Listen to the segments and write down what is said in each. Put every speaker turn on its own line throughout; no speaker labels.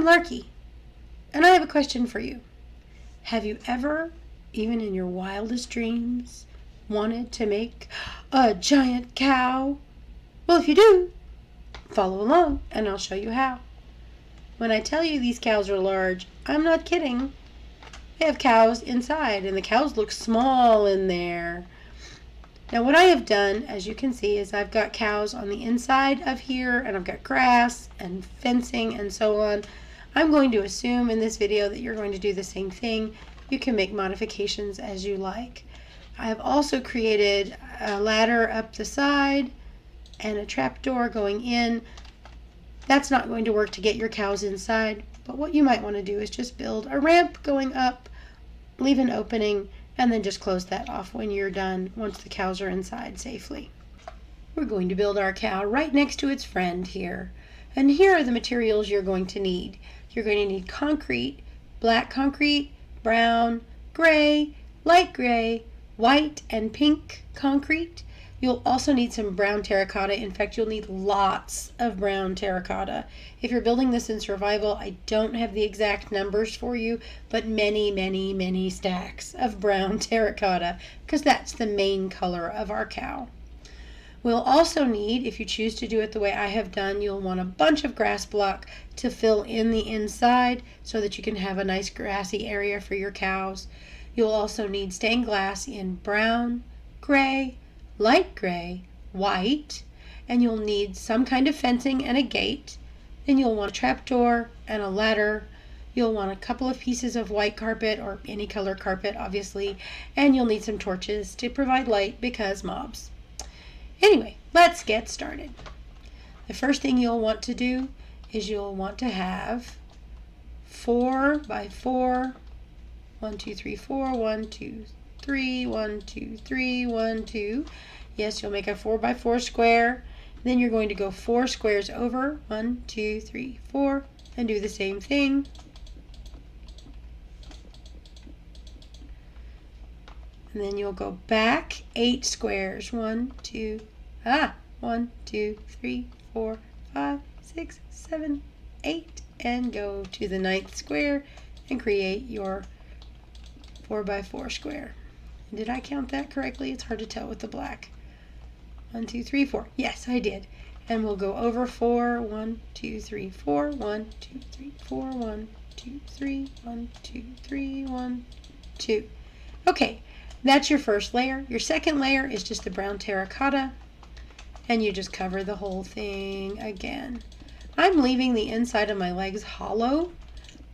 I'm Larky, and I have a question for you. Have you ever, even in your wildest dreams, wanted to make a giant cow? Well, if you do, follow along and I'll show you how. When I tell you these cows are large, I'm not kidding. They have cows inside, and the cows look small in there. Now what I have done, as you can see, is I've got cows on the inside of here, and I've got grass and fencing and so on. I'm going to assume in this video that you're going to do the same thing. You can make modifications as you like. I have also created a ladder up the side and a trapdoor going in. That's not going to work to get your cows inside, but what you might want to do is just build a ramp going up, leave an opening, and then just close that off when you're done, once the cows are inside safely. We're going to build our cow right next to its friend here. And here are the materials you're going to need. You're going to need concrete, black concrete, brown, gray, light gray, white, and pink concrete. You'll also need some brown terracotta. In fact, you'll need lots of brown terracotta. If you're building this in survival, I don't have the exact numbers for you, but many, many, many stacks of brown terracotta, because that's the main color of our cow. We'll also need, if you choose to do it the way I have done, you'll want a bunch of grass block to fill in the inside so that you can have a nice grassy area for your cows. You'll also need stained glass in brown, gray, light gray, white, and you'll need some kind of fencing and a gate. Then you'll want a trapdoor and a ladder. You'll want a couple of pieces of white carpet, or any color carpet obviously, and you'll need some torches to provide light because mobs. Anyway, let's get started. The first thing you'll want to do is you'll want to have 4 by 4, 1, 2, 3, 4, 1, 2, 3, 1, 2, 3, 1, 2. Yes, you'll make a 4 by 4 square. Then you're going to go 4 squares over, 1, 2, 3, 4, and do the same thing. And then you'll go back 8 squares, 1, 2, 3, 4, 5, 6, 7, 8, and go to the 9th square and create your 4 by 4 square. Did I count that correctly? It's hard to tell with the black. 1, 2, 3, 4. Yes, I did. And we'll go over 4, 1, 2, 3, 4, 1, 2, 3, 4, 1, 2, 3, 1, 2, 3, 1, 2. Okay, that's your first layer. Your second layer is just the brown terracotta, and you just cover the whole thing again. I'm leaving the inside of my legs hollow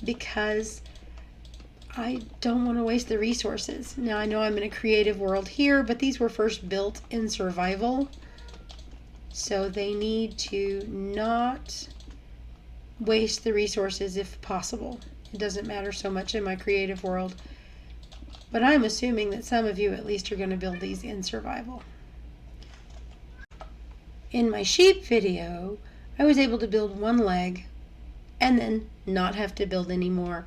because I don't want to waste the resources. Now I know I'm in a creative world here, but these were first built in survival, so they need to not waste the resources if possible. It doesn't matter so much in my creative world, but I'm assuming that some of you at least are going to build these in survival. In my sheep video, I was able to build one leg and then not have to build any more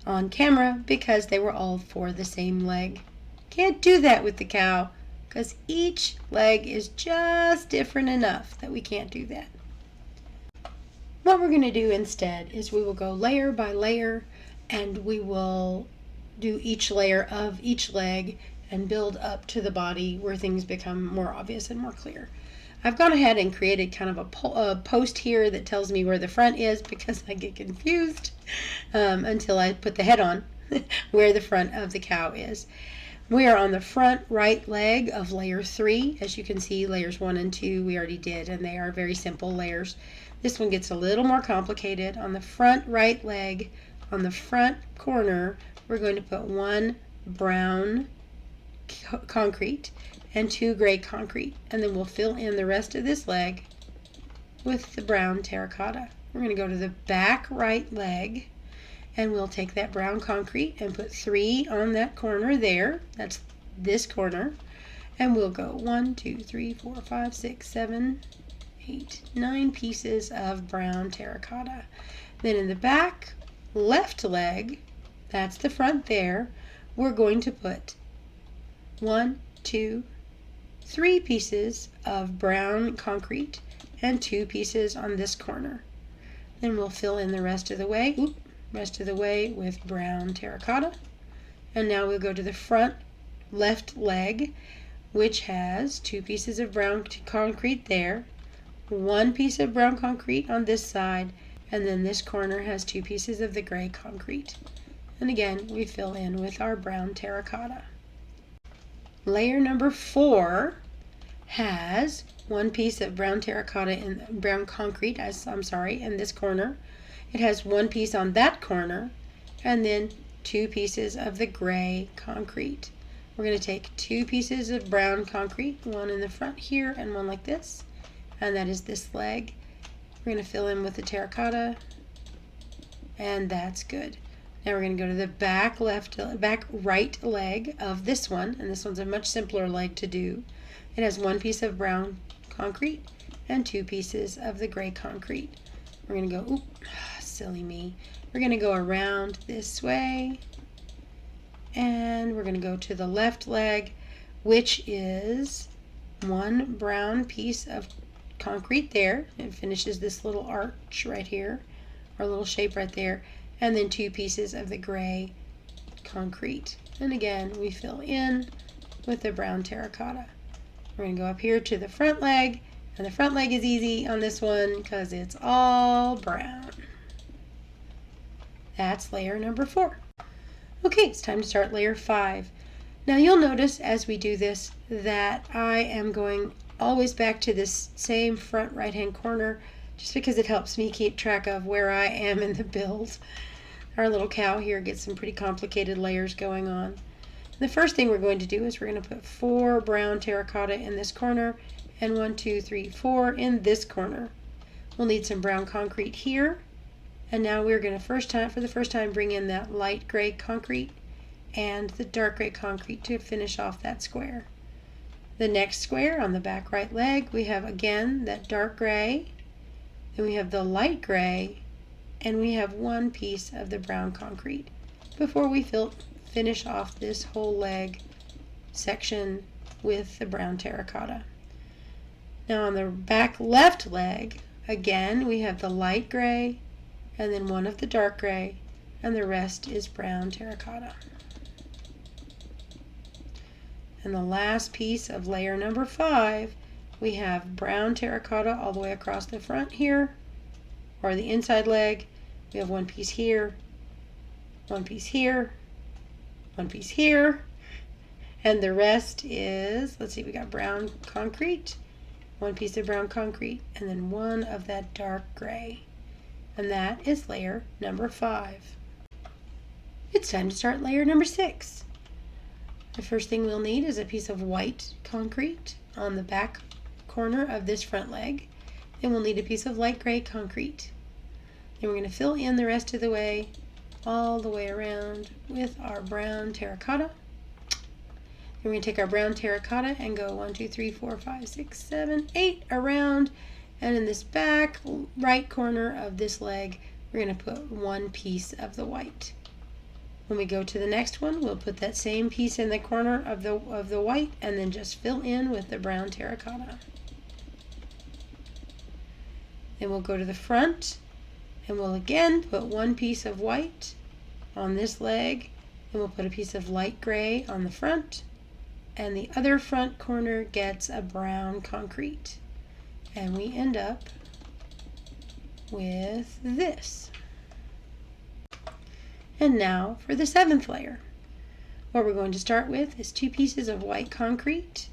on camera because they were all for the same leg. Can't do that with the cow because each leg is just different enough that we can't do that. What we're going to do instead is we will go layer by layer, and we will do each layer of each leg and build up to the body where things become more obvious and more clear. I've gone ahead and created kind of a post here that tells me where the front is because I get confused until I put the head on where the front of the cow is. We are on the front right leg of layer 3. As you can see, layers 1 and 2 we already did, and they are very simple layers. This one gets a little more complicated. On the front right leg, on the front corner, we're going to put 1 brown concrete and 2 gray concrete, and then we'll fill in the rest of this leg with the brown terracotta. We're going to go to the back right leg, and we'll take that brown concrete and put 3 on that corner there. That's this corner. And we'll go 1, 2, 3, 4, 5, 6, 7, 8, 9 pieces of brown terracotta. Then in the back left leg, that's the front there, we're going to put 1, 2, 3 pieces of brown concrete and 2 pieces on this corner. And we'll fill in the rest of the way, with brown terracotta. And now we'll go to the front left leg, which has 2 pieces of brown concrete there, 1 piece of brown concrete on this side, and then this corner has 2 pieces of the gray concrete. And again, we fill in with our brown terracotta. Layer number 4 has 1 piece of brown terracotta in brown concrete, in this corner. It has 1 piece on that corner, and then 2 pieces of the gray concrete. We're going to take 2 pieces of brown concrete, one in the front here and one like this, and that is this leg. We're going to fill in with the terracotta, and that's good. Now we're going to go to the back right leg of this one, and this one's a much simpler leg to do. It has 1 piece of brown concrete and 2 pieces of the gray concrete. We're going to go, silly me. We're going to go around this way, and we're going to go to the left leg, which is 1 brown piece of concrete there. It finishes this little arch right here, or little shape right there, and then 2 pieces of the gray concrete. And again, we fill in with the brown terracotta. We're going to go up here to the front leg, and the front leg is easy on this one because it's all brown. That's layer number 4. Okay, it's time to start layer 5. Now you'll notice as we do this that I am going always back to this same front right hand corner just because it helps me keep track of where I am in the build. Our little cow here gets some pretty complicated layers going on. The first thing we're going to do is we're going to put 4 brown terracotta in this corner and 1, 2, 3, 4 in this corner. We'll need some brown concrete here, and now we're going to for the first time bring in that light gray concrete and the dark gray concrete to finish off that square. The next square on the back right leg, we have again that dark gray, then we have the light gray, and we have 1 piece of the brown concrete before we finish off this whole leg section with the brown terracotta. Now on the back left leg, again we have the light gray and then 1 of the dark gray, and the rest is brown terracotta. And the last piece of layer number 5, we have brown terracotta all the way across the front here, or the inside leg. We have 1 piece here, 1 piece here, 1 piece here, and the rest is, let's see, we got brown concrete, 1 piece of brown concrete, and then 1 of that dark gray. And that is layer number 5. It's time to start layer number 6. The first thing we'll need is a piece of white concrete on the back corner of this front leg. Then we'll need a piece of light gray concrete. Then we're going to fill in the rest of the way, all the way around with our brown terracotta. Then we're going to take our brown terracotta and go 1, 2, 3, 4, 5, 6, 7, 8 around. And in this back right corner of this leg, we're going to put 1 piece of the white. When we go to the next one, we'll put that same piece in the corner of the white and then just fill in with the brown terracotta. Then we'll go to the front and we'll again put 1 piece of white on this leg, and we'll put a piece of light gray on the front, and the other front corner gets a brown concrete. And we end up with this. And now for the 7th layer. What we're going to start with is 2 pieces of white concrete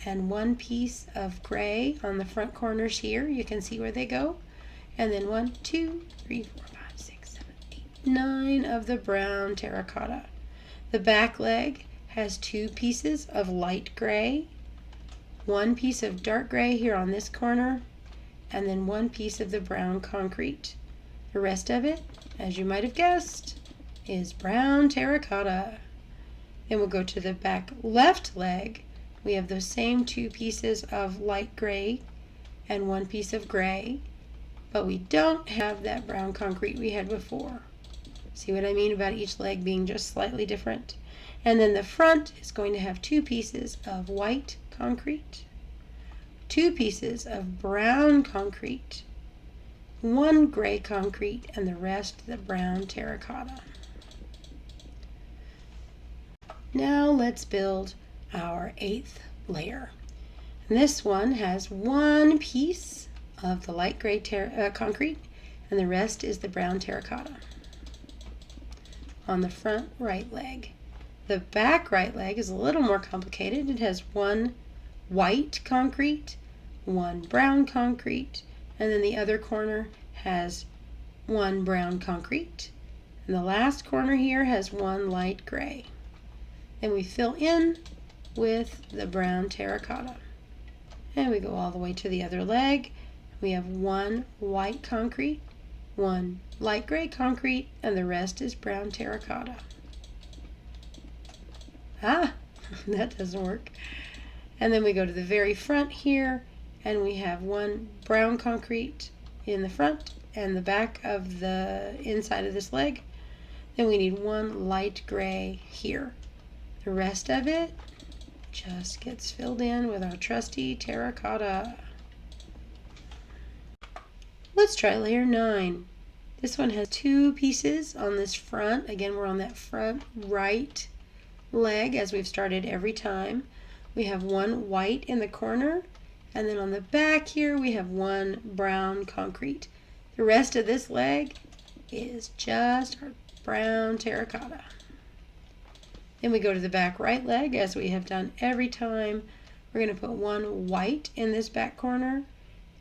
and 1 piece of gray on the front corners here. You can see where they go. And then 1, 2, 3, 4, 5, 6, 7, 8, 9 of the brown terracotta. The back leg has 2 pieces of light gray, 1 piece of dark gray here on this corner, and then 1 piece of the brown concrete. The rest of it, as you might have guessed, is brown terracotta. Then we'll go to the back left leg. We have those same 2 pieces of light gray and 1 piece of gray, but we don't have that brown concrete we had before. See what I mean about each leg being just slightly different? And then the front is going to have 2 pieces of white concrete, 2 pieces of brown concrete, one gray concrete, and the rest the brown terracotta. Now let's build our 8th layer. And this one has one piece of the light gray concrete, and the rest is the brown terracotta on the front right leg. The back right leg is a little more complicated. It has one white concrete, one brown concrete, and then the other corner has one brown concrete. And the last corner here has one light gray. Then we fill in with the brown terracotta. And we go all the way to the other leg. We have one white concrete, one light gray concrete, and the rest is brown terracotta. Ah, that doesn't work. And then we go to the very front here, and we have one brown concrete in the front and the back of the inside of this leg. Then we need one light gray here. The rest of it just gets filled in with our trusty terracotta. Let's try layer 9. This one has two pieces on this front. Again, we're on that front right leg as we've started every time. We have one white in the corner, and then on the back here we have one brown concrete. The rest of this leg is just our brown terracotta. Then we go to the back right leg as we have done every time. We're going to put one white in this back corner,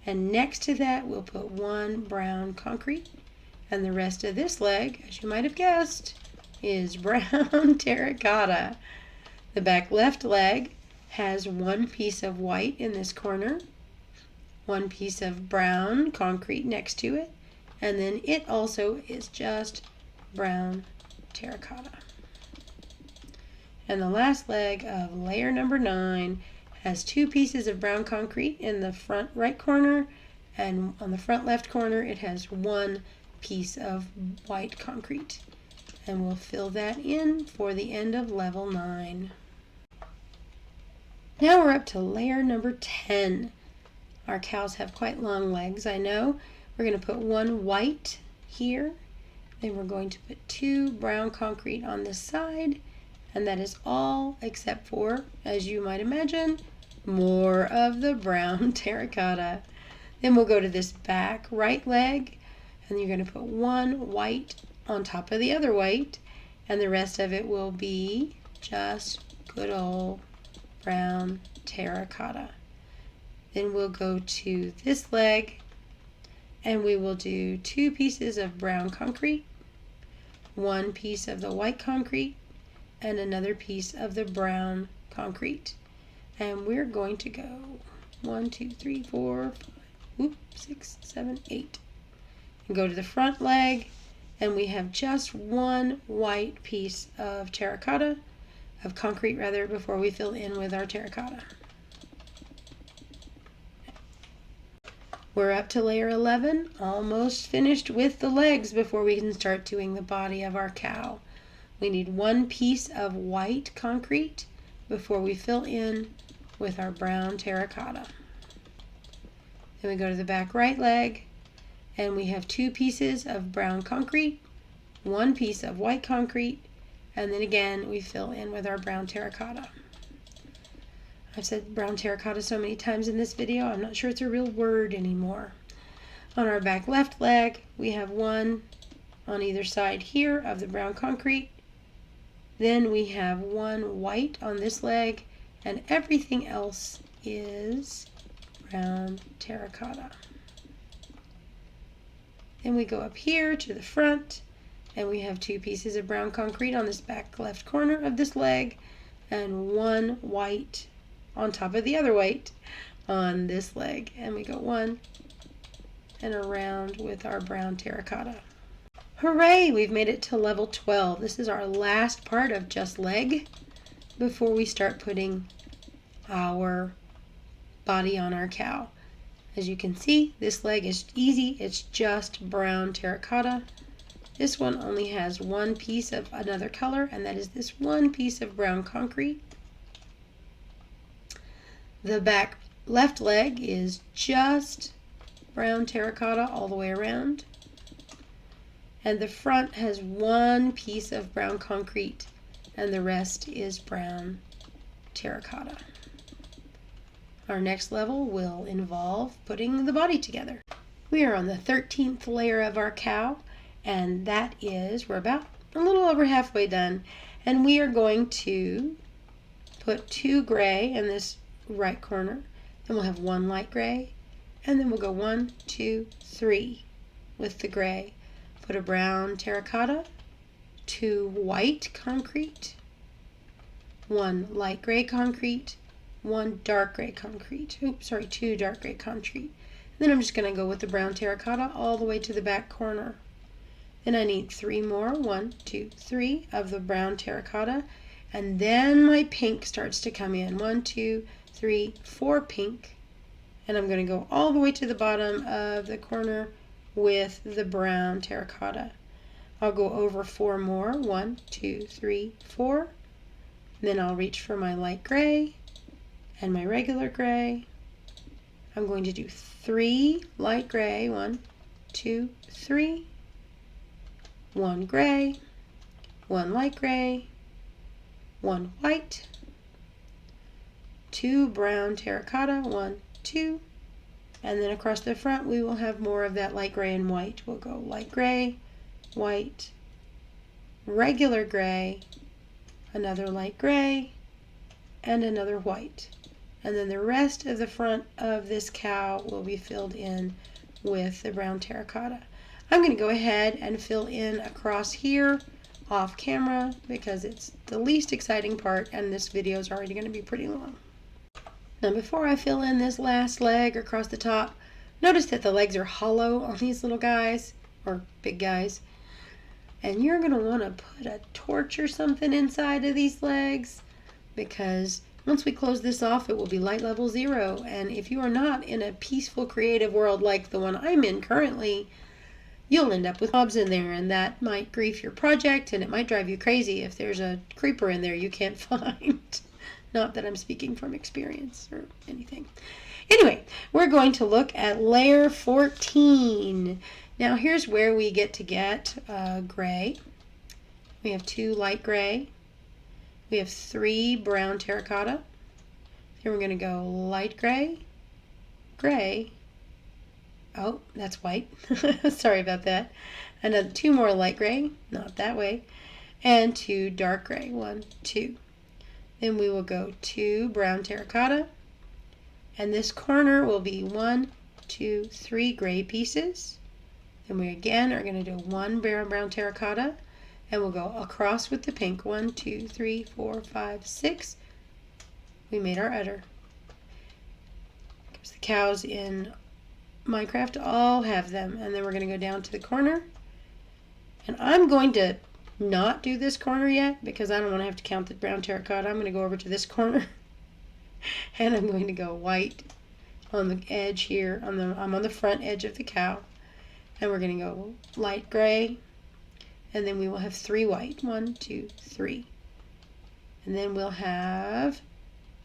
and next to that we'll put one brown concrete, and the rest of this leg, as you might have guessed, is brown terracotta. The back left leg has one piece of white in this corner, one piece of brown concrete next to it, and then it also is just brown terracotta. And the last leg of layer number 9 has two pieces of brown concrete in the front right corner, and on the front left corner it has one piece of white concrete. And we'll fill that in for the end of level 9. Now we're up to layer number 10. Our cows have quite long legs, I know. We're going to put one white here. Then we're going to put two brown concrete on this side. And that is all except for, as you might imagine, more of the brown terracotta. Then we'll go to this back right leg, and you're going to put one white on top of the other white, and the rest of it will be just good old brown terracotta. Then we'll go to this leg, and we will do two pieces of brown concrete, one piece of the white concrete, and another piece of the brown concrete. And we're going to go 1, 2, 3, 4, 5, 6, 7, 8. And go to the front leg, and we have just one white piece of terracotta, of concrete rather, before we fill in with our terracotta. We're up to layer 11, almost finished with the legs before we can start doing the body of our cow. We need one piece of white concrete before we fill in with our brown terracotta. Then we go to the back right leg, and we have two pieces of brown concrete, one piece of white concrete, and then again we fill in with our brown terracotta. I've said brown terracotta so many times in this video, I'm not sure it's a real word anymore. On our back left leg, we have one on either side here of the brown concrete. Then we have one white on this leg, and everything else is brown terracotta. Then we go up here to the front, and we have two pieces of brown concrete on this back left corner of this leg, and one white on top of the other white on this leg. And we go one and around with our brown terracotta. Hooray! We've made it to level 12. This is our last part of just leg before we start putting our body on our cow. As you can see, this leg is easy. It's just brown terracotta. This one only has one piece of another color, and that is this one piece of brown concrete. The back left leg is just brown terracotta all the way around. And the front has one piece of brown concrete and the rest is brown terracotta. Our next level will involve putting the body together. We are on the 13th layer of our cow, and that is, we're about a little over halfway done, and we are going to put 2 gray in this right corner, then we'll have 1 light gray, and then we'll go 1, 2, 3 with the gray. Put a brown terracotta, 2 white concrete, 1 light gray concrete, 1 dark gray concrete. Oops, sorry, 2 dark gray concrete. Then I'm just going to go with the brown terracotta all the way to the back corner. Then I need 3 more, 1, 2, 3 of the brown terracotta, and then my pink starts to come in. 1, 2, 3, 4 pink, and I'm going to go all the way to the bottom of the corner with the brown terracotta. I'll go over 4 more, 1, 2, 3, 4. Then I'll reach for my light gray and my regular gray. I'm going to do 3 light gray, 1, 2, 3, 1 gray, 1 light gray, 1 white, 2 brown terracotta, 1, 2, and then across the front we will have more of that light gray and white. We'll go light gray, white, regular gray, another light gray, and another white. And then the rest of the front of this cow will be filled in with the brown terracotta. I'm going to go ahead and fill in across here off camera because it's the least exciting part and this video is already going to be pretty long. Now before I fill in this last leg across the top, notice that the legs are hollow on these little guys, or big guys. And you're going to want to put a torch or something inside of these legs because once we close this off, it will be light level 0. And if you are not in a peaceful, creative world like the one I'm in currently, you'll end up with mobs in there, and that might grief your project, and it might drive you crazy if there's a creeper in there you can't find. Not that I'm speaking from experience or anything. Anyway, we're going to look at layer 14. Now here's where we get gray. We have 2 light gray. We have 3 brown terracotta. Then we're going to go light gray, gray. Oh, that's white. Sorry about that. Another 2 more light gray, not that way, and 2 dark gray. 1, 2. Then we will go 2 brown terracotta, and this corner will be 1, 2, 3 gray pieces. Then we again are going to do 1 brown terracotta, and we'll go across with the pink. 1, 2, 3, 4, 5, 6. We made our udder. Because the cows in Minecraft all have them. And then we're going to go down to the corner. And I'm going to not do this corner yet because I don't want to have to count the brown terracotta. I'm going to go over to this corner. And I'm going to go white on the edge here. I'm on the front edge of the cow. And we're going to go light gray. And then we will have 3 white. 1, 2, 3. And then we'll have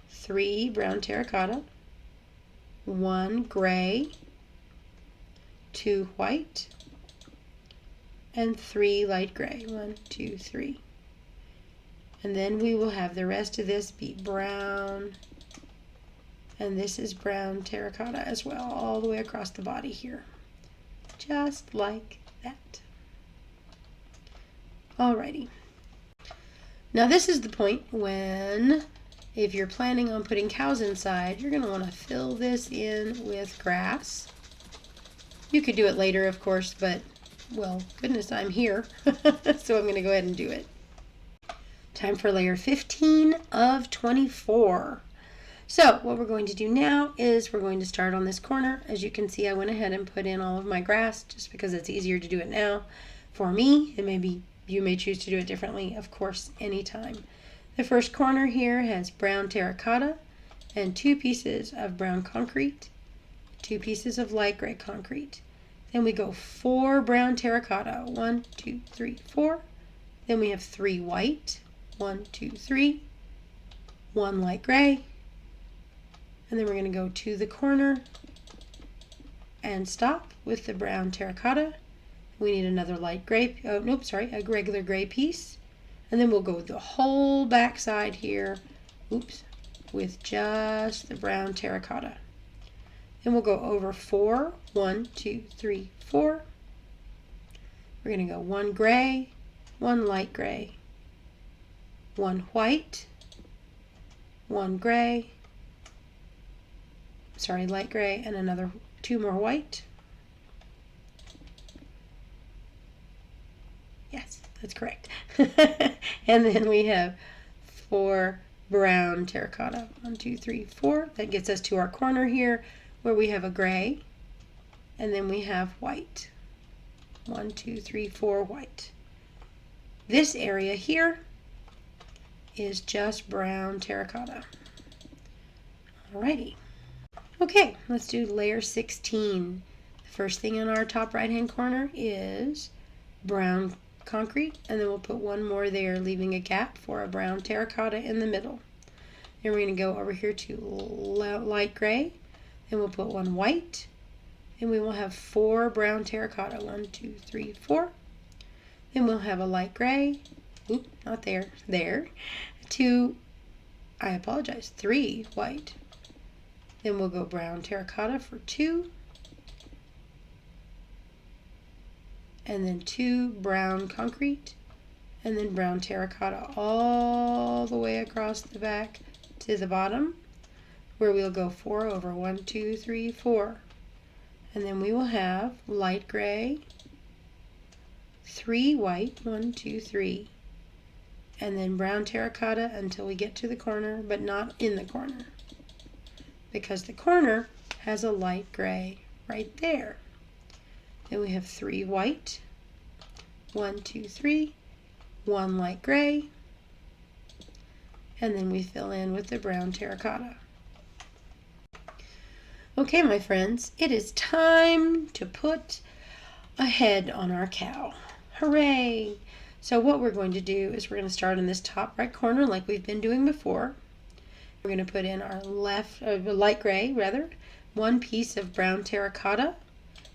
3 brown terracotta, 1 gray, 2 white, and 3 light gray. 1, 2, 3. And then we will have the rest of this be brown. And this is brown terracotta as well, all the way across the body here. Just like that. Alrighty. Now this is the point when, if you're planning on putting cows inside, you're going to want to fill this in with grass. You could do it later, of course, but, well, goodness, I'm here. So I'm going to go ahead and do it. Time for layer 15 of 24. So what we're going to do now is we're going to start on this corner. As you can see, I went ahead and put in all of my grass just because it's easier to do it now for me. And maybe you may choose to do it differently, of course, anytime. The first corner here has brown terracotta and 2 pieces of brown concrete, 2 pieces of light gray concrete. Then we go 4 brown terracotta, 1, 2, 3, 4. Then we have 3 white, 1, 2, 3, 1 light gray. And then we're going to go to the corner and stop with the brown terracotta. We need another light gray, oh nope, sorry, a regular gray piece. And then we'll go the whole back side here, oops, with just the brown terracotta. Then we'll go over 4, 1, 2, 3, 4. We're going to go 1 gray, 1 light gray, 1 white, 1 gray, sorry, light gray, and another 2 more white. Yes, that's correct. And then we have 4 brown terracotta. 1, 2, 3, 4. That gets us to our corner here where we have a gray, and then we have white. 1, 2, 3, 4 white. This area here is just brown terracotta. Alrighty. Okay, let's do layer 16. The first thing in our top right hand corner is brown concrete, and then we'll put one more there, leaving a gap for a brown terracotta in the middle. Then we're going to go over here to light gray, then we'll put 1 white, and we will have 4 brown terracotta. 1, 2, 3, 4. Then we'll have a light gray, oop, not there, there, 2, I apologize, 3 white. Then we'll go brown terracotta for 2, and then 2 brown concrete, and then brown terracotta all the way across the back to the bottom, where we'll go 4 over 1, 2, 3, 4. And then we will have light gray, 3 white, 1, 2, 3, and then brown terracotta until we get to the corner, but not in the corner, because the corner has a light gray right there. Then we have 3 white, 1, 2, 3, 1 light gray, and then we fill in with the brown terracotta. Okay, my friends, it is time to put a head on our cow. Hooray! So what we're going to do is we're going to start in this top right corner like we've been doing before. We're going to put in our light gray, 1 piece of brown terracotta,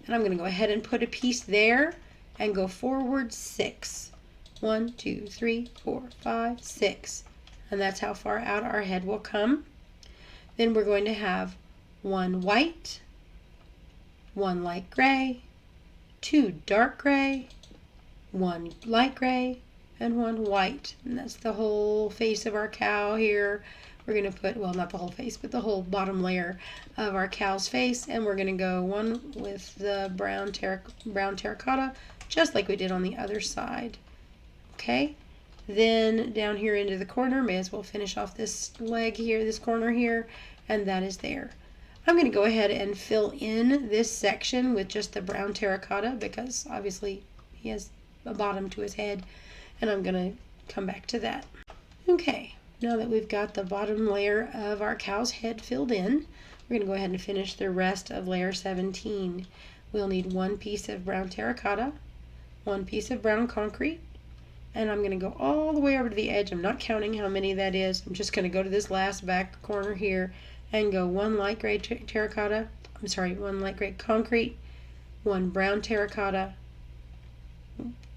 and I'm going to go ahead and put a piece there and go forward 6. 1, 2, 3, 4, 5, 6. And that's how far out our head will come. Then we're going to have 1 white, 1 light gray, 2 dark gray, 1 light gray, and 1 white. And that's the whole face of our cow here. We're going to put, well, not the whole face, but the whole bottom layer of our cow's face. And we're going to go 1 with the brown terracotta, just like we did on the other side. Okay, then down here into the corner, may as well finish off this leg here, this corner here, and that is there. I'm going to go ahead and fill in this section with just the brown terracotta because obviously he has a bottom to his head, and I'm going to come back to that. Okay, now that we've got the bottom layer of our cow's head filled in, we're going to go ahead and finish the rest of layer 17. We'll need 1 piece of brown terracotta, 1 piece of brown concrete, and I'm going to go all the way over to the edge. I'm not counting how many that is. I'm just going to go to this last back corner here and go 1 light gray terracotta, 1 light gray concrete, 1 brown terracotta,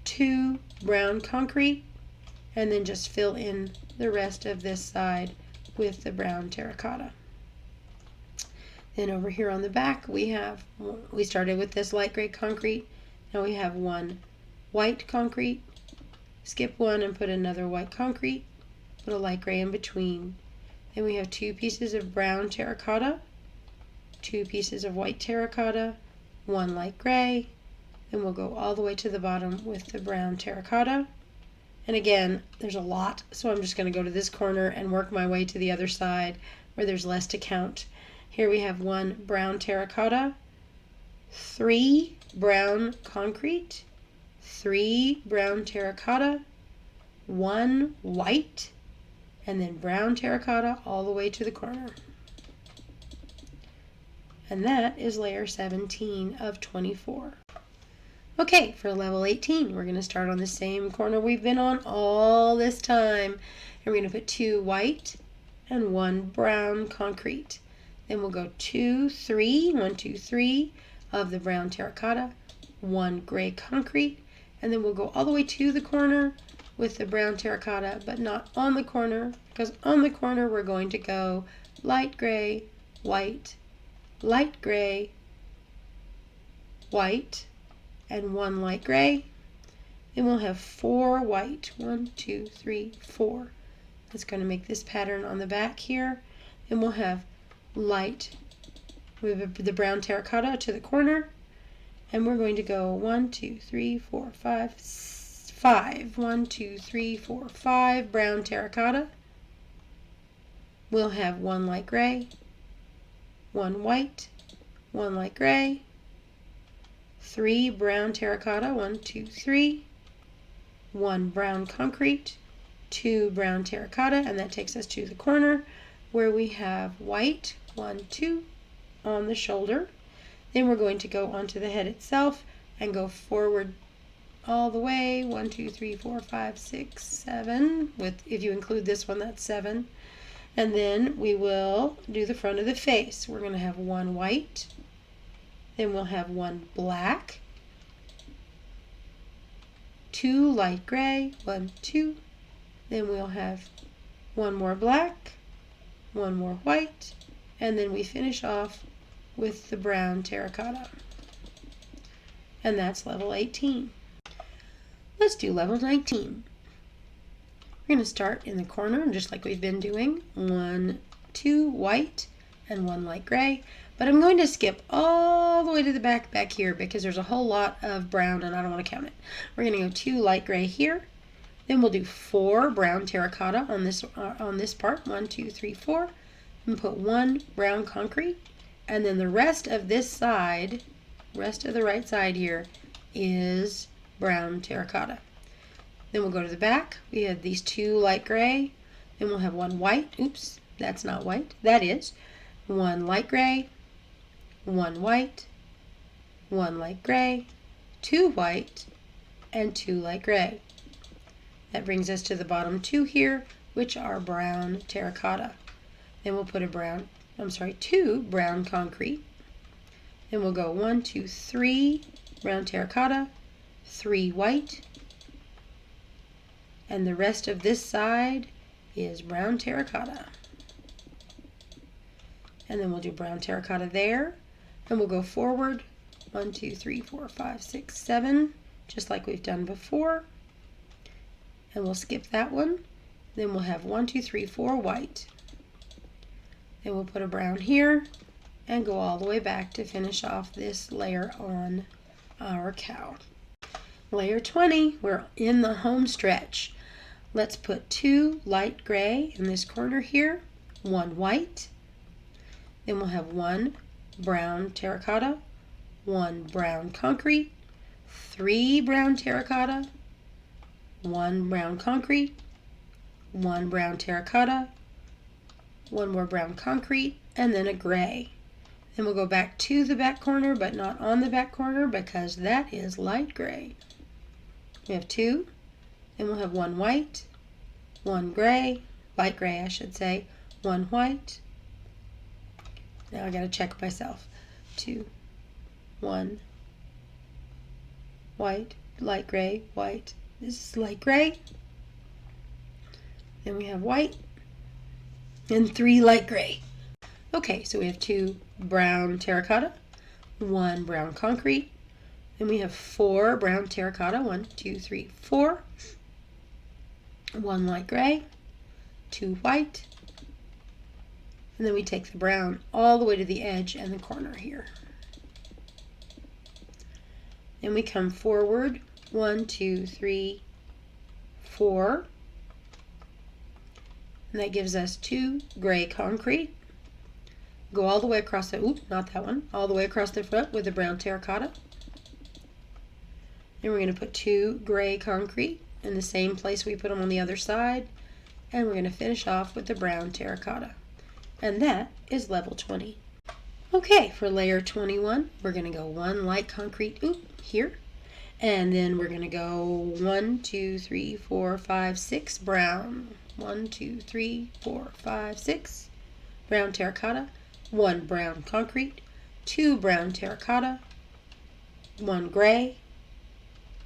2 brown concrete, and then just fill in the rest of this side with the brown terracotta. Then over here on the back we started with this light gray concrete. Now we have 1 white concrete, skip 1 and put another white concrete, put a light gray in between. Then we have 2 pieces of brown terracotta, 2 pieces of white terracotta, 1 light gray, then we'll go all the way to the bottom with the brown terracotta. And again, there's a lot, so I'm just going to go to this corner and work my way to the other side where there's less to count. Here we have 1 brown terracotta, 3 brown concrete, 3 brown terracotta, 1 white, and then brown terracotta all the way to the corner. And that is layer 17 of 24. Okay, for level 18, we're going to start on the same corner we've been on all this time. And we're going to put 2 white and 1 brown concrete. Then we'll go 2, 3, 1, 2, 3, of the brown terracotta, 1 gray concrete, and then we'll go all the way to the corner with the brown terracotta, but not on the corner, because on the corner we're going to go light gray, white, light gray, white, and 1 light gray. Then we'll have 4 white. 1, 2, 3, 4. That's going to make this pattern on the back here. And we'll have light with the brown terracotta to the corner. And we're going to go 1, 2, 3, 4, 5, 5. 1, 2, 3, 4, 5 brown terracotta. We'll have 1 light gray, 1 white, 1 light gray, 3 brown terracotta, 1, 2, 3, 1 brown concrete, 2 brown terracotta, and that takes us to the corner where we have white, 1, 2 on the shoulder. Then we're going to go onto the head itself and go forward all the way, 1, 2, 3, 4, 5, 6, 7, with, if you include this one, that's 7. And then we will do the front of the face. We're going to have 1 white, then we'll have 1 black, 2 light gray, 1, 2, then we'll have 1 more black, 1 more white, and then we finish off with the brown terracotta. And that's level 18. Let's do level 19. We're going to start in the corner, just like we've been doing. 1, 2 white, and 1 light gray. But I'm going to skip all the way to the back here because there's a whole lot of brown and I don't want to count it. We're going to go 2 light gray here. Then we'll do 4 brown terracotta on this part. 1, 2, 3, 4. And put 1 brown concrete. And then the rest of this side, rest of the right side here, is brown terracotta. Then we'll go to the back. We have these 2 light gray. Then we'll have 1 white. Oops, that's not white. That is 1 light gray, 1 white, 1 light gray, 2 white, and 2 light gray. That brings us to the bottom 2 here, which are brown terracotta. Then we'll put 2 brown concrete. Then we'll go 1, 2, 3 brown terracotta, 3 white, and the rest of this side is brown terracotta. And then we'll do brown terracotta there, and we'll go forward 1, 2, 3, 4, 5, 6, 7, just like we've done before. And we'll skip that one. Then we'll have 1, 2, 3, 4 white. Then we'll put a brown here and go all the way back to finish off this layer on our cow. Layer 20, we're in the home stretch. Let's put 2 light gray in this corner here, 1 white. Then we'll have 1 brown terracotta, 1 brown concrete, 3 brown terracotta, 1 brown concrete, 1 brown terracotta, 1 more brown concrete, and then a gray. Then we'll go back to the back corner, but not on the back corner because that is light gray. We have 2, then we'll have 1 white, 1 gray, light gray I should say, 1 white. Now I gotta check myself. 2, 1, white, light gray, white. This is light gray. Then we have white and 3 light gray. Okay, so we have 2 brown terracotta, 1 brown concrete, then we have 4 brown terracotta, 1, 2, 3, 4, 1 light gray, 2 white, and then we take the brown all the way to the edge and the corner here. Then we come forward 1, 2, 3, 4, and that gives us 2 gray concrete. Go all the way across the, not that one, all the way across the front with the brown terracotta. Then we're going to put 2 gray concrete in the same place we put them on the other side, and we're going to finish off with the brown terracotta. And that is level 20. Okay, for layer 21, we're going to go 1 light concrete, here, and then we're going to go 1, 2, 3, 4, 5, 6 brown. 1, 2, 3, 4, 5, 6 brown terracotta, 1 brown concrete, 2 brown terracotta, one gray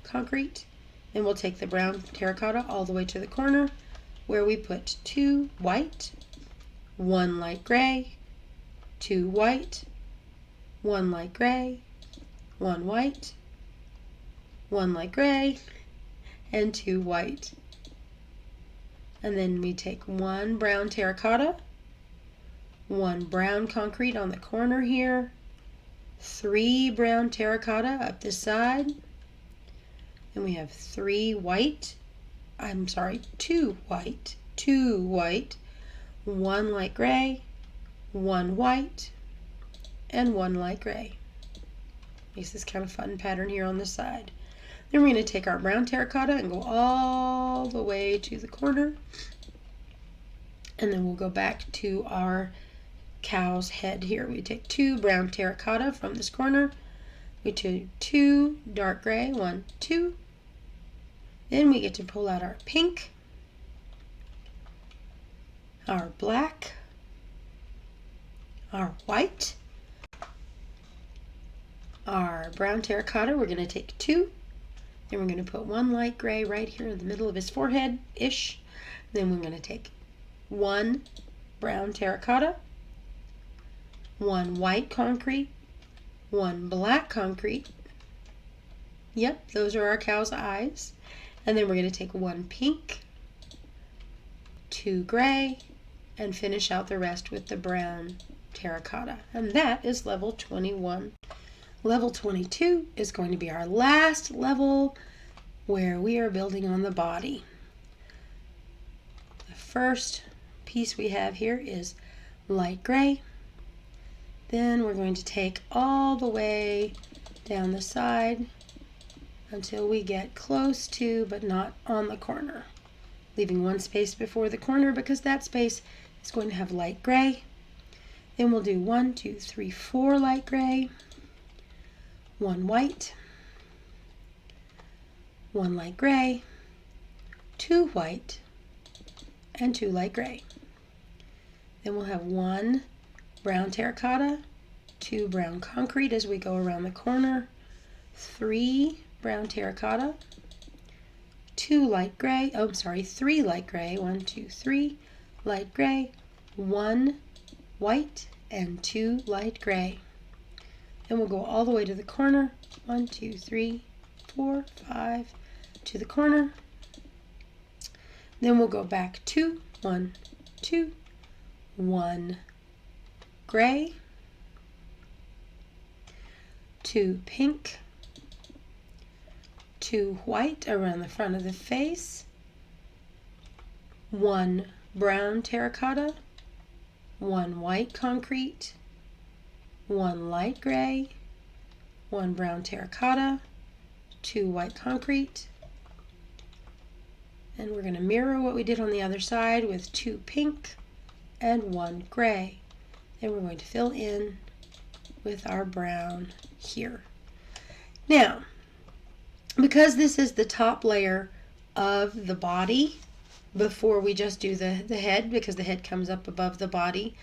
concrete. Then we'll take the brown terracotta all the way to the corner where we put 2 white, 1 light gray, 2 white, 1 light gray, 1 white, 1 light gray, and 2 white. And then we take 1 brown terracotta, 1 brown concrete on the corner here, 3 brown terracotta up this side, and we have 2 white, 1 light gray, 1 white, and 1 light gray. Makes this kind of fun pattern here on the side. Then we're going to take our brown terracotta and go all the way to the corner, and then we'll go back to our cow's head here. We take 2 brown terracotta from this corner, we do 2 dark gray, 1, 2, then we get to pull out our pink, our black, our white, our brown terracotta. We're going to take 2, then we're going to put 1 light gray right here in the middle of his forehead-ish. Then we're going to take 1 brown terracotta, 1 white concrete, 1 black concrete. Yep, those are our cow's eyes. And then we're going to take 1 pink, 2 gray, and finish out the rest with the brown terracotta. And that is level 21. Level 22 is going to be our last level where we are building on the body. The first piece we have here is light gray. Then we're going to take all the way down the side until we get close to, but not on the corner, leaving 1 space before the corner because that space is going to have light gray. Then we'll do 1, 2, 3, 4 light gray, 1 white, 1 light gray, 2 white, and 2 light gray. Then we'll have 1 brown terracotta, 2 brown concrete as we go around the corner, 3 brown terracotta, 3 light gray, 1, 2, 3 light gray, 1 white, and 2 light gray. Then we'll go all the way to the corner, 1, 2, 3, 4, 5, to the corner. Then we'll go back 2, 1, 2, 1 gray, 2 pink, 2 white around the front of the face, 1 brown terracotta, 1 white concrete, 1 light gray, 1 brown terracotta, 2 white concrete, and we're going to mirror what we did on the other side with 2 pink and 1 gray. Then we're going to fill in with our brown here. Now, because this is the top layer of the body, before we just do the head, because the head comes up above the body,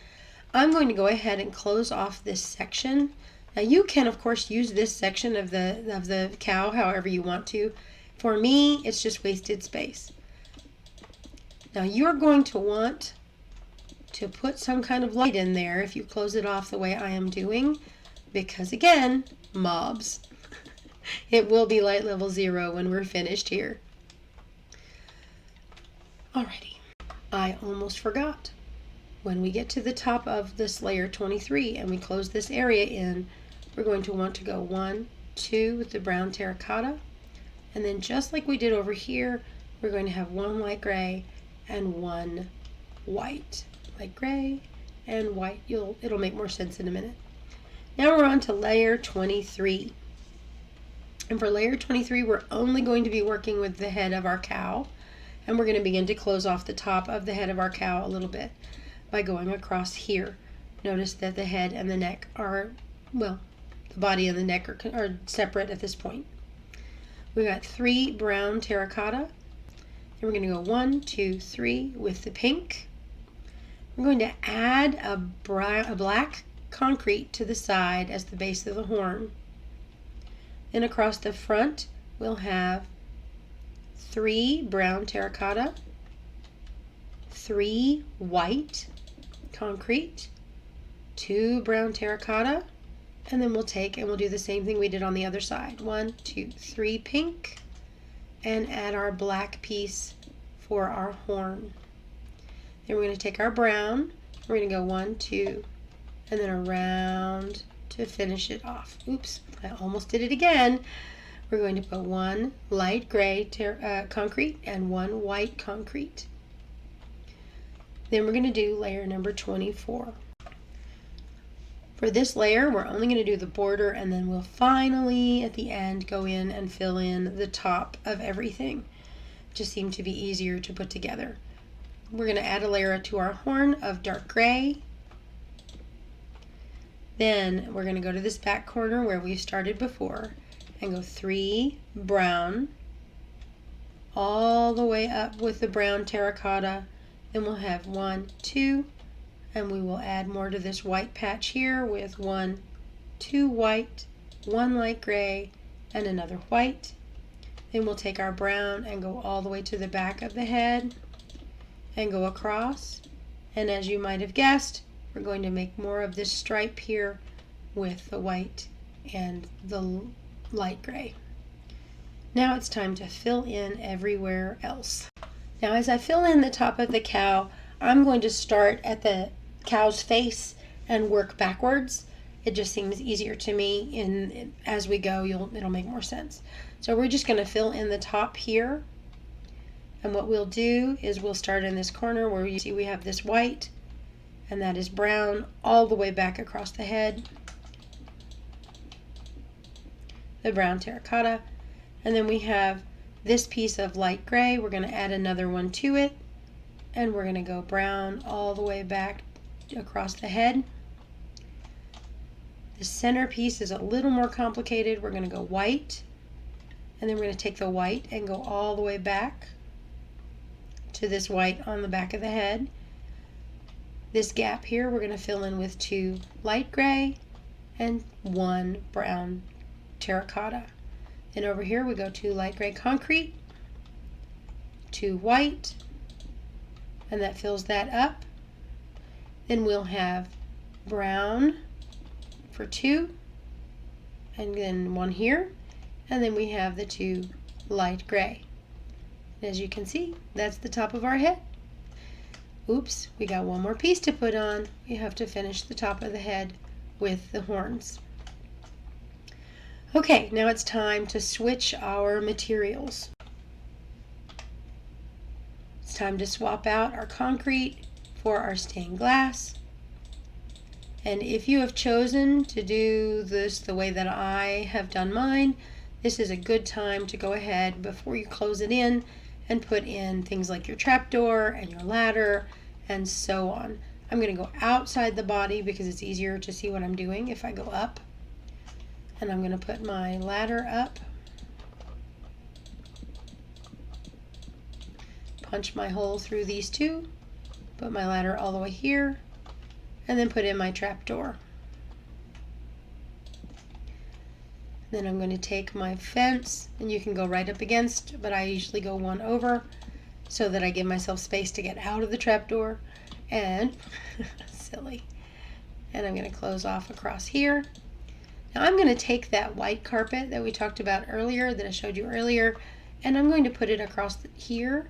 I'm going to go ahead and close off this section. Now you can of course use this section of the cow however you want to. For me, it's just wasted space. Now you're going to want to put some kind of light in there if you close it off the way I am doing, because again, mobs. It will be light level 0 when we're finished here. Alrighty, I almost forgot. When we get to the top of this layer 23 and we close this area in, we're going to want to go 1, 2 with the brown terracotta, and then just like we did over here, we're going to have 1 light gray and 1 white. Light gray and white. It'll make more sense in a minute. Now we're on to layer 23. And for layer 23, we're only going to be working with the head of our cow, and we're going to begin to close off the top of the head of our cow a little bit by going across here. Notice that the head and the neck are, well, the body and the neck are separate at this point. We got 3 brown terracotta, and we're going to go 1, 2, 3 with the pink. We're going to add a black concrete to the side as the base of the horn. Then across the front, we'll have 3 brown terracotta, 3 white concrete, 2 brown terracotta, and then we'll take and we'll do the same thing we did on the other side. 1, 2, 3 pink, and add our black piece for our horn. Then we're going to take our brown, we're going to go 1, 2, and then around to finish it off. Oops, I almost did it again. We're going to put 1 light gray concrete and 1 white concrete. Then we're going to do layer number 24. For this layer, we're only going to do the border, and then we'll finally, at the end, go in and fill in the top of everything. It just seemed to be easier to put together. We're going to add a layer to our horn of dark gray. Then we're going to go to this back corner where we started before and go 3 brown all the way up with the brown terracotta. Then we'll have 1, 2, and we will add more to this white patch here with 1, 2 white, 1 light gray, and another white. Then we'll take our brown and go all the way to the back of the head and go across. And as you might have guessed, we're going to make more of this stripe here with the white and the light gray. Now it's time to fill in everywhere else. Now as I fill in the top of the cow, I'm going to start at the cow's face and work backwards. It just seems easier to me, as we go it'll make more sense. So we're just going to fill in the top here, and what we'll do is we'll start in this corner where you see we have this white, and that is brown all the way back across the head, the brown terracotta, and then we have this piece of light gray. We're going to add another one to it, and we're going to go brown all the way back across the head. The center piece is a little more complicated. We're going to go white, and then we're going to take the white and go all the way back to this white on the back of the head. This gap here we're going to fill in with 2 light gray and 1 brown terracotta. Then over here we go 2 light gray concrete, 2 white, and that fills that up. Then we'll have brown for 2, and then 1 here, and then we have the 2 light gray. As you can see, that's the top of our head. Oops, we got one more piece to put on. We have to finish the top of the head with the horns. Okay, now it's time to switch our materials. It's time to swap out our concrete for our stained glass. And if you have chosen to do this the way that I have done mine, this is a good time to go ahead before you close it in and put in things like your trapdoor and your ladder and so on. I'm going to go outside the body because it's easier to see what I'm doing if I go up. And I'm going to put my ladder up, punch my hole through these 2, put my ladder all the way here, and then put in my trapdoor. Then I'm going to take my fence, and you can go right up against, but I usually go 1 over so that I give myself space to get out of the trapdoor. And silly. And I'm going to close off across here. Now I'm going to take that white carpet that we talked about earlier, that I showed you earlier, and I'm going to put it across here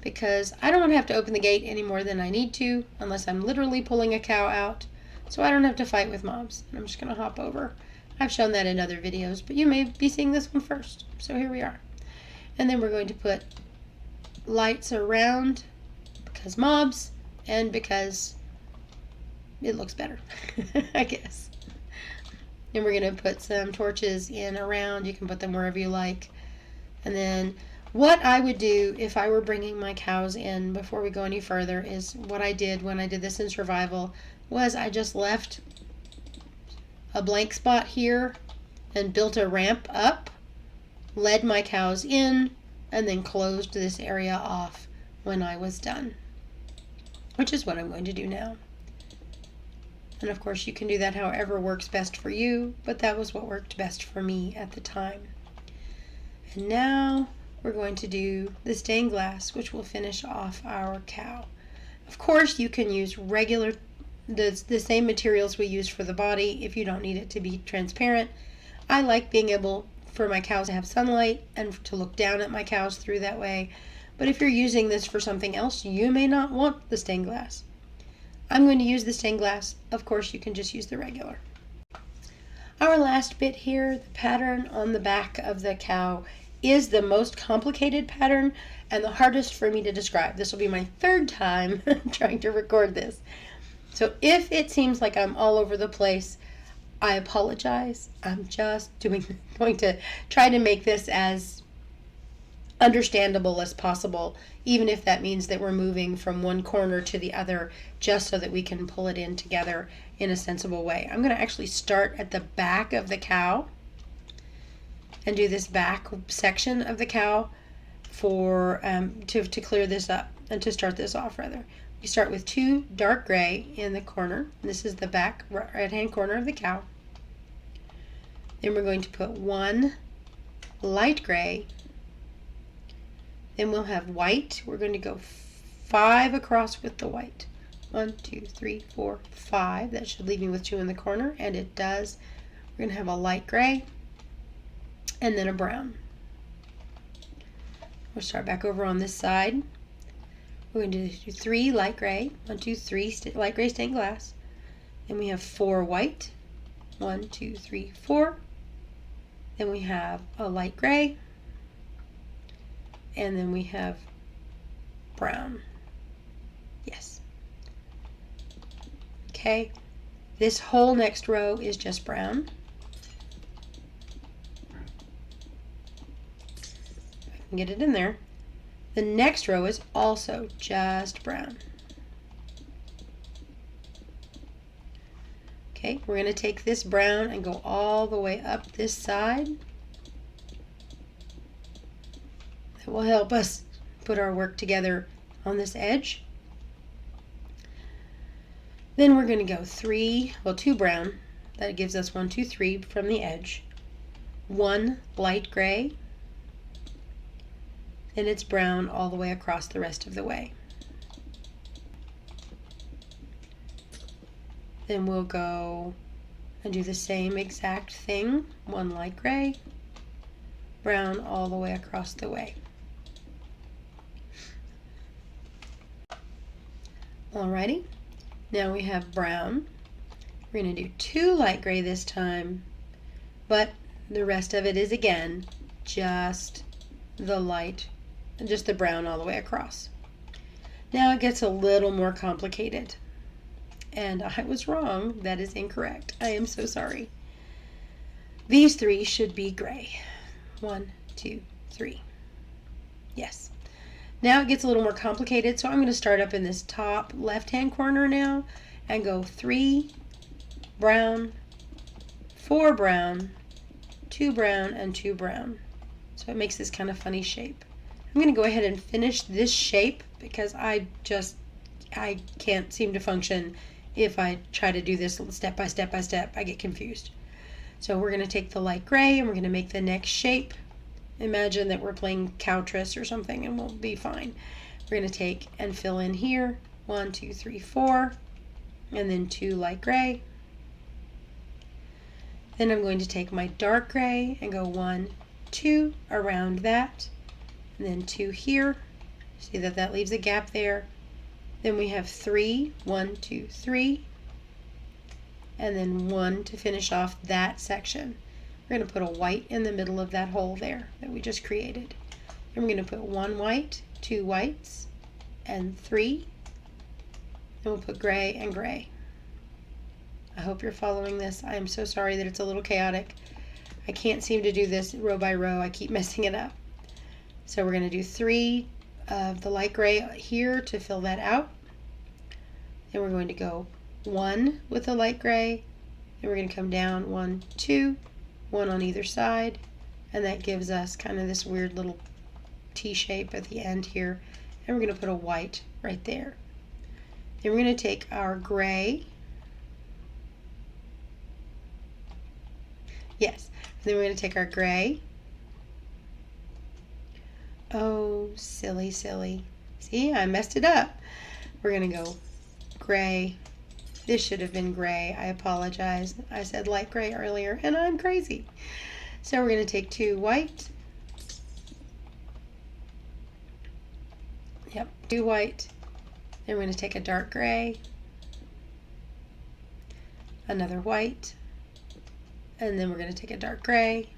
because I don't want to have to open the gate any more than I need to unless I'm literally pulling a cow out, so I don't have to fight with mobs. And I'm just going to hop over. I've shown that in other videos, but you may be seeing this one first. So here we are. And then we're going to put lights around because mobs and because it looks better, I guess. Then we're going to put some torches in around. You can put them wherever you like. And then what I would do if I were bringing my cows in before we go any further is what I did when I did this in survival was I just left a blank spot here and built a ramp up, led my cows in, and then closed this area off when I was done, which is what I'm going to do now. And of course you can do that however works best for you, but that was what worked best for me at the time. And now we're going to do the stained glass, which will finish off our cow. Of course you can use the same materials we used for the body if you don't need it to be transparent. I like being able for my cows to have sunlight and to look down at my cows through that way. But if you're using this for something else, you may not want the stained glass. I'm going to use the stained glass. Of course, you can just use the regular. Our last bit here, the pattern on the back of the cow, is the most complicated pattern and the hardest for me to describe. This will be my third time trying to record this. So if it seems like I'm all over the place, I apologize. I'm just going to try to make this as understandable as possible, even if that means that we're moving from one corner to the other, just so that we can pull it in together in a sensible way. I'm going to actually start at the back of the cow and do this back section of the cow for to clear this up and to start this off rather. We start with 2 dark gray in the corner. This is the back right-hand corner of the cow. Then we're going to put 1 light gray. Then we'll have white. We're going to go 5 across with the white. 1, 2, 3, 4, 5. That should leave me with 2 in the corner, and it does. We're going to have a light gray and then a brown. We'll start back over on this side. We're going to do 3 light gray. 1, 2, 3 light gray stained glass. Then we have 4 white. 1, 2, 3, 4. Then we have a light gray. And then we have brown. Yes. Okay. This whole next row is just brown. I can get it in there. The next row is also just brown. Okay, we're going to take this brown and go all the way up this side. That will help us put our work together on this edge. Then we're going to go 2 brown. That gives us 1, 2, 3 from the edge. 1 light gray. And it's brown all the way across the rest of the way. Then we'll go and do the same exact thing. 1 light gray, brown all the way across the way. Alrighty, now we have brown. We're going to do 2 light gray this time, but the rest of it is again just the brown all the way across. Now it gets a little more complicated. And I was wrong. That is incorrect. I am so sorry. These 3 should be gray. 1, 2, 3. Yes. Now it gets a little more complicated, so I'm going to start up in this top left-hand corner now and go 3 brown, 4 brown, 2 brown, and 2 brown. So it makes this kind of funny shape. I'm going to go ahead and finish this shape because I can't seem to function if I try to do this step by step by step. I get confused. So we're going to take the light gray and we're going to make the next shape. Imagine that we're playing Cowtress or something and we'll be fine. We're going to take and fill in here 1, 2, 3, 4, and then 2 light gray. Then I'm going to take my dark gray and go 1, 2 around that, and then 2 here. See that leaves a gap there. Then we have 3, 1, 2, 3, and then 1 to finish off that section. We're going to put a white in the middle of that hole there that we just created. Then we're going to put 1 white, 2 whites, and 3. Then we'll put gray and gray. I hope you're following this. I am so sorry that it's a little chaotic. I can't seem to do this row by row. I keep messing it up. So we're going to do 3 of the light gray here to fill that out. Then we're going to go 1 with the light gray. Then we're going to come down 1, 2, 1 on either side. And that gives us kind of this weird little T shape at the end here. And we're going to put a white right there. Then we're going to take our gray Yes. And then we're going to take our gray. Oh, silly, silly. See, I messed it up. We're going to go gray. This should have been gray. I apologize. I said light gray earlier, and I'm crazy. So we're going to take 2 white. Yep, 2 white. Then we're going to take a dark gray. Another white. And then we're going to take a dark gray.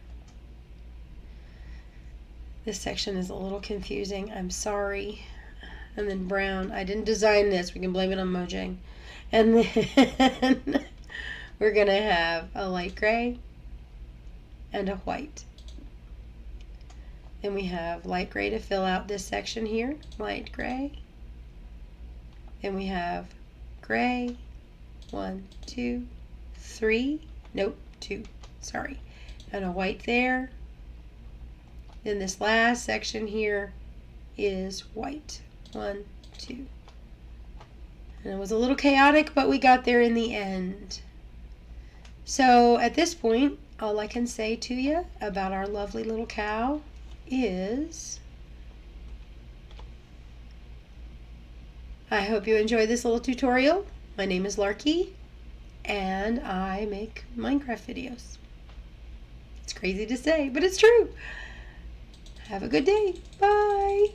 This section is a little confusing. I'm sorry. And then brown. I didn't design this. We can blame it on Mojang. And then we're going to have a light gray and a white. Then we have light gray to fill out this section here. Light gray. Then we have gray. 1, 2, 3. Nope, 2. Sorry. And a white there. Then this last section here is white. 1, 2. And it was a little chaotic, but we got there in the end. So at this point, all I can say to you about our lovely little cow is I hope you enjoyed this little tutorial. My name is Larky, and I make Minecraft videos. It's crazy to say, but it's true. Have a good day. Bye.